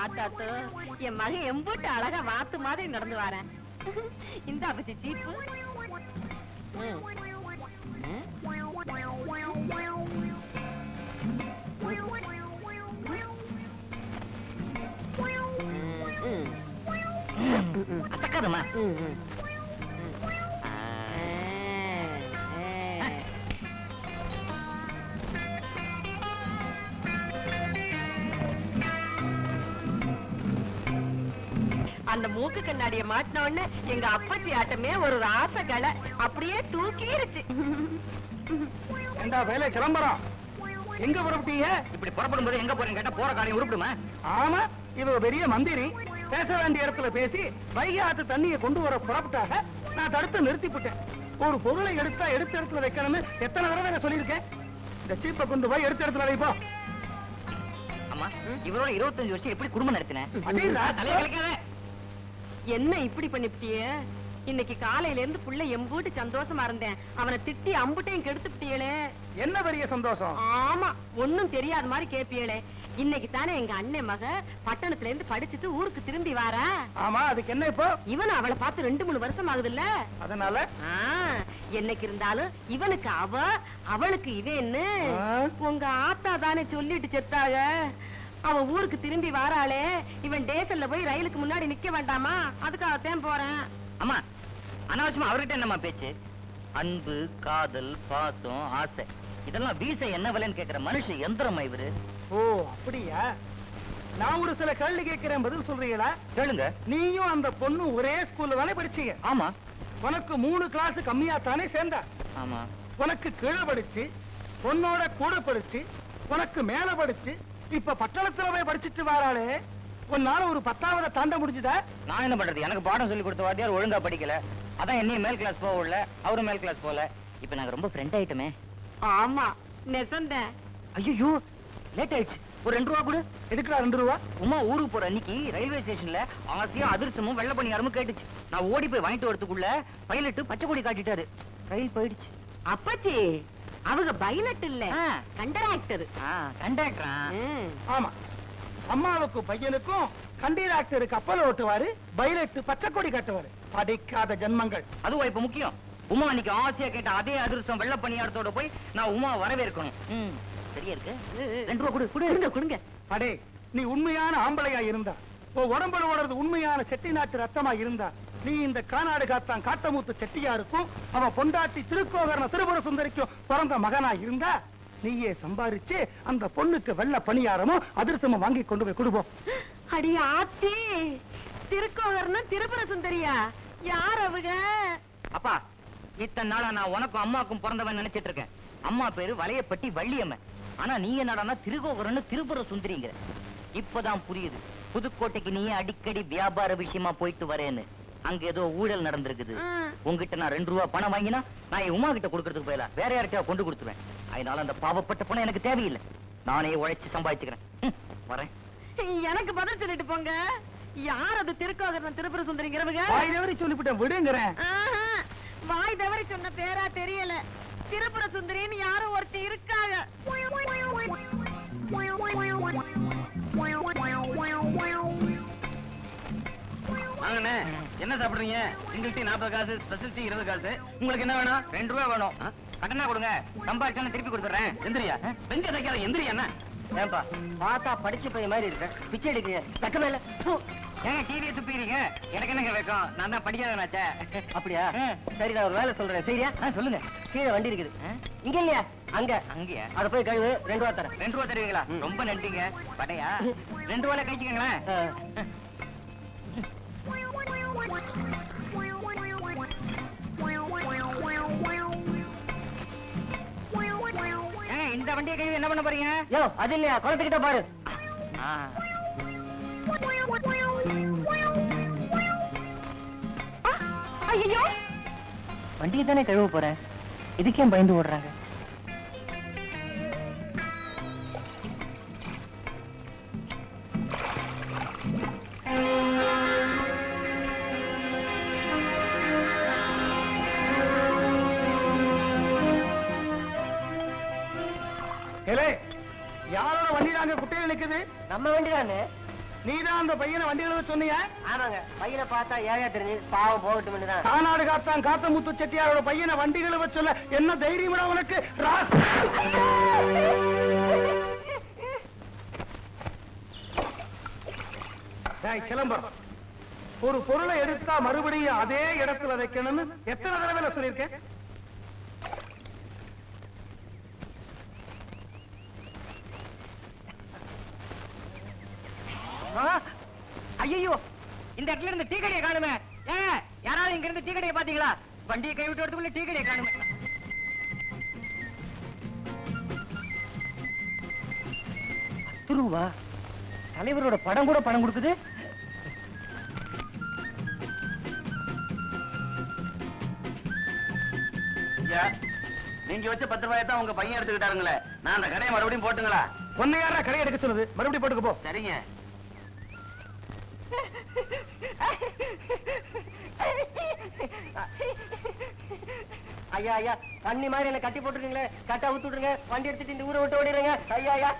ஆத்தாத்தோ, என் மகன் எம்பூட்டு அழகா வாத்து மாதிரி நடந்து வரேன். இந்த அப்படி சீப்பு. அசக்காதம்மா. அந்த மூக்கு கண்ணாடிய மாட்டின உடனே எங்க அப்பச்சி ஆட்டமே ஒரு ராச கலை அப்படியே தூக்கிருச்சு. ஏண்டா வேலை கிளம்புறோம், எங்க புறப்பட்டீங்க? இப்படி புறப்படும் போது எங்க போறேன்னு கேட்டா போற காரியம் உருப்பிடுமா? ஆமா, இவ பெரிய மந்திரி, பேச வேண்டிய இடத்துல பேசி வைகை ஆத்து தண்ணியை கொண்டு வர புறப்பட்டாக. நான் தடுத்து நிறுத்திவிட்டேன். ஒரு பொருளை எடுத்தா எடுத்த இடத்துல வைக்கணும்னு எத்தனை தடவை நான் சொல்லியிருக்கேன். இந்த சீப்பை கொண்டு போய் எடுத்த இடத்துல வைப்போம். அம்மா, இவரோட 25 வருஷம் எப்படி குடும்பம் நடத்தினேன்? என்ன இப்படி பண்ணிவிட்டிய? இன்னைக்கு காலையில இருந்து புள்ள எம்பூட்டு சந்தோஷமா இருந்தேன். அவனை திட்டி அம்புட்டையும் கெடுத்துட்டியலே. என்ன பெரிய சந்தோஷம்? ஆமா, ஒண்ணும் தெரியாத மாதிரி கேப்பியலே. இன்னைக்கு தானே எங்க அண்ணன் மக பட்டணத்துல இருந்து படிச்சுட்டு ஊருக்கு திரும்பி வாரா. ஆமா, அதுக்கு என்ன இப்போ? இவன் அவளை பார்த்து 2-3 வருஷம் ஆகுதுல்ல. அதனால என்னைக்கு இருந்தாலும் இவனுக்கு அவளுக்கு இவன்னு உங்க ஆத்தா தானே சொல்லிட்டு செத்தாக. அவன் ஊருக்கு திரும்பி வாராளே, இவன் டேசல்ல போய் ரயிலுக்கு முன்னாடி நிக்க வேண்டாமா? அதுக்காகத்தான் போறேன். அம்மா, அனாவசியமா அவர்கிட்ட என்னம்மா பேச்சு? அன்பு, காதல், பாசம், ஆசை இதெல்லாம் வீச என்ன விலைன்னு கேட்கிற மனுஷ எந்திரமா இவரு. ஓ அப்படியா? நான் ஒரு சில கேள்வி கேட்கிறேன், பதில் சொல்றீங்களா? கேளுங்க. நீயும் அந்த பொண்ணு ஒரே ஸ்கூல்ல தானே படிச்சீங்க? ஆமா. உனக்கு 3 கிளாஸ் கம்மியா தானே சேர்ந்தா? ஆமா. உனக்கு கீழே படிச்சு, பொண்ணோட கூட படிச்சு, உனக்கு மேல படிச்சு, இப்ப பட்டணத்துல போய் படிச்சுட்டு வராளே, உன்னால ஒரு 10வது தாண்ட முடிஞ்சுதா? நான் என்ன பண்றது? எனக்கு பாடம் சொல்லி கொடுத்த வாத்தியார் ஒழுங்கா படிக்கல. அதான் என்னையும் மேல் கிளாஸ் போக விடல, அவரும் மேல் கிளாஸ் போல. இப்ப நாங்க ரொம்ப ஃப்ரெண்ட் ஆயிட்டோமே. ஆமா, நெசந்த. ஐயோ, லேட் ஆயிடுச்சு. ஒரு 2 ரூபா கொடு. எதுக்குடா 2 ரூபா? உமா ஊருக்கு போற அன்னைக்கு ரயில்வே ஸ்டேஷன்ல ஆசையும் அதிர்ஷ்டமும் வெள்ள பணியாரமும் கேட்டுச்சு. நான் ஓடி போய் வாங்கிட்டு வரதுக்குள்ள பைலட் பச்சை கொடி காட்டிட்டாரு. ரயில் போயிடுச்சு. அப்பச்சி, அவங்க பைலட் இல்ல, கண்டக்டர். கண்டக்டரா? ஆமா, அம்மாவுக்கு பையனுக்கும் கண்டக்டர் கப்பல் ஓட்டுவாரு, பைலட் பச்சை கொடி காட்டுவாரு. படிக்காத ஜன்மங்கள். அதுவா இப்ப முக்கியம்? உமா அன்னைக்கு ஆசையா கேட்ட அதே அதிர்ஷ்டம் வெள்ள பணியாரத்தோட போய் நான் உமா வரவேற்கணும். சரியா இருக்கு. 2 ரூபா கொடு. கொடுங்க. அடே, நீ உண்மையான ஆம்பளையா இருந்தா, உன் உடம்புல ஓடுறது உண்மையான செட்டி நாட்டு ரத்தமா இருந்தா, நீ இந்த காநாடு காத்தான் காட்டமூத்து செட்டியாருக்கும் அவன் பொண்டாட்டி திருக்கோகரண திருபுர சுந்தரிக்கும் பிறந்த மகனா இருந்தா, நீயே சம்பாரிச்சு அந்த பொண்ணுக்கு வெள்ள பணியாரமும் அதிர்ஷ்டமும் வாங்கி கொண்டு போய் கொடுப்போம். அடி ஆத்தி, திருக்கோகரணம் திருபுர சுந்தரியா? யார் அவங்க? அப்பா, இத்தனை நாளா நான் உனக்கும் அம்மாக்கும் பிறந்தவன் நினைச்சிட்டு இருக்கேன். அம்மா பேரு வளையப்பட்டி வள்ளியம்மன். ஆனா நீ என்னடானா திருக்கோகரன்னு திருபுர சுந்தரிங்கிற. இப்பதான் புரியுது புதுக்கோட்டைக்கு நீயே அடிக்கடி வியாபார விஷயமா போயிட்டு வரேன்னு. அங்க ஏதோ ஊழல் நடந்திருக்குது. உங்ககிட்ட நான் 2 ரூபா பணம் வாங்கினா நான் என் உமா கிட்ட கொடுக்கறதுக்கு போயில வேற யார்கிட்ட கொண்டு கொடுத்துருவேன். அதனால அந்த பாவப்பட்ட பணம் எனக்கு தேவையில்லை. நானே உழைச்சு சம்பாதிச்சுக்கிறேன். வரேன். எனக்கு பதில் சொல்லிட்டு போங்க. யார் அது திருக்கோகரணம் திருபுர சுந்தரிங்கிறவங்க? வாய் தவறி சொல்லிவிட்டேன், விடுங்கிறேன். வாய் தவறி சொன்ன பேரா தெரியல. திருபுர சுந்தரின்னு யாரும் ஒருத்தி இருக்காங்க. வாங்கண்ணே, என்ன சாப்பிடுறீங்க? சிங்கிள் டீ 40 காசு, ஸ்பெஷல் டீ 20 காசு. உங்களுக்கு என்ன வேணும்? 2 ரூபா வேணும். கட்டணா கொடுங்க, சம்பாதிச்சாலும் திருப்பி கொடுத்துறேன். எந்திரியா? பெஞ்ச தைக்காத, எந்திரியா? என்ன ஏன்பா பார்த்தா படிச்ச பையன் மாதிரி இருக்க, பிச்சை எடுக்கிறீங்க. தக்கவேல ஏன் டிவியை துப்பிக்கிறீங்க? எனக்கு என்னங்க வைக்கும்? நான் தான் படிக்காதனாச்சே. அப்படியா? சரி, நான் ஒரு வேலை சொல்றேன். சரியா? சொல்லுங்க. கீழே வண்டி இருக்குது. இங்க இல்லையா? அங்க. அங்கயா? அத போய் கழுவு. 2 ரூபா தரேன். 2 ரூபா தருவீங்களா? ரொம்ப நன்றிங்க. படையா 2 ரூபால கழிச்சுக்கங்களேன். இந்த வண்டியை கழுவி என்ன பண்ண போறீங்க? யோ, அது இல்லையா, குளத்துக்கிட்ட பாரு. ஐயோ, வண்டியை தானே கழுவ போறேன், இதுக்கே பயந்து ஓடுறாங்க. யாரோட வண்டி நாங்க குட்டையில் நிக்குது? நம்ம வண்டி தானே. நீதான் அந்த பையனை வண்டி எழுத சொன்னியா? ஆமாங்க, பையனை பார்த்தா ஏழையா தெரிஞ்சு பாவம் போகட்டும் தான். கானாடு காத்தான் காத்தமுத்து செட்டியாரோட பையனை வண்டி எழுத சொல்ல என்ன தைரியம்டா உனக்கு? சிலம்பரம், ஒரு பொருளை எடுத்தா மறுபடியும் அதே இடத்துல வைக்கணும்னு எத்தனை தடவை சொல்லியிருக்கேன்? ஐயோ, இந்த இடத்துல இருந்து டீ கடையை காணுமே. யாராவது இங்க இருந்து டீ கடையை பாத்தீங்களா? வண்டியை கை விட்டு வரதுக்குள்ள டீ கடையை காணுமே. ரூபா தலைவரோட படம் கூட பணம் கொடுக்குது. நீங்க வச்ச 10 ரூபாய் தான் உங்க பையன் எடுத்துக்கிட்டாருங்களே. நான் அந்த கடையை மறுபடியும் போட்டுங்களா? ஒன்னு யாரா கடை எடுக்க சொன்னது? மறுபடியும் போட்டுக்க போ. சரிங்க. ஐயா ஐயா, தண்ணி மாதிரி என்ன கட்டி போட்டுருக்கீங்களே, கட்டா ஊத்துடுங்க, வண்டி எடுத்துட்டு இந்த ஊரை விட்டு ஓடிடுங்க. ஐயா ஐயா.